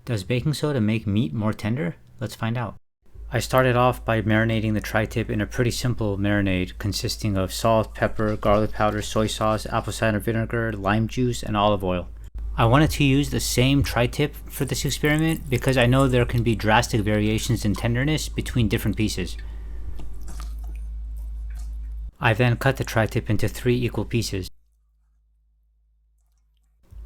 Does baking soda make meat more tender? Let's find out. I started off by marinating the tri-tip in a pretty simple marinade consisting of salt, pepper, garlic powder, soy sauce, apple cider vinegar, lime juice, and olive oil. I wanted to use the same tri-tip for this experiment because I know there can be drastic variations in tenderness between different pieces. I then cut the tri-tip into 3 equal pieces.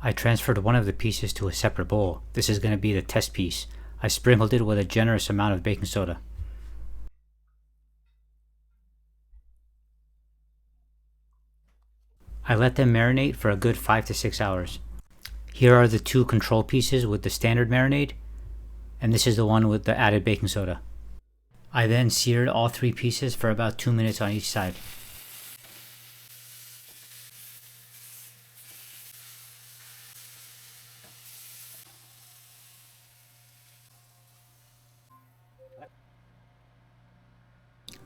I transferred one of the pieces to a separate bowl. This is going to be the test piece. I sprinkled it with a generous amount of baking soda. I let them marinate for a good 5 to 6 hours. Here are the 2 control pieces with the standard marinade, and this is the one with the added baking soda. I then seared all 3 pieces for about 2 minutes on each side.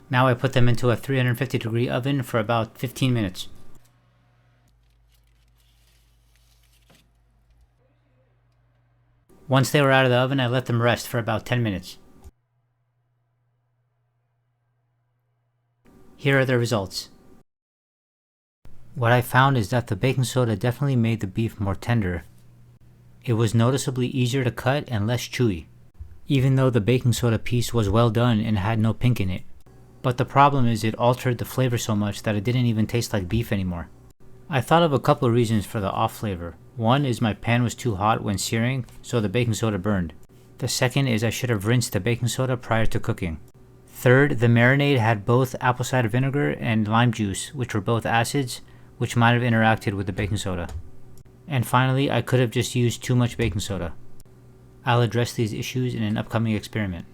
Now I put them into a 350-degree oven for about 15 minutes. Once they were out of the oven, I let them rest for about 10 minutes. Here are the results. What I found is that the baking soda definitely made the beef more tender. It was noticeably easier to cut and less chewy, even though the baking soda piece was well done and had no pink in it. But the problem is it altered the flavor so much that it didn't even taste like beef anymore. I thought of a couple of reasons for the off flavor. One is my pan was too hot when searing, so the baking soda burned. The second is I should have rinsed the baking soda prior to cooking. Third, the marinade had both apple cider vinegar and lime juice, which were both acids, which might have interacted with the baking soda. And finally, I could have just used too much baking soda. I'll address these issues in an upcoming experiment.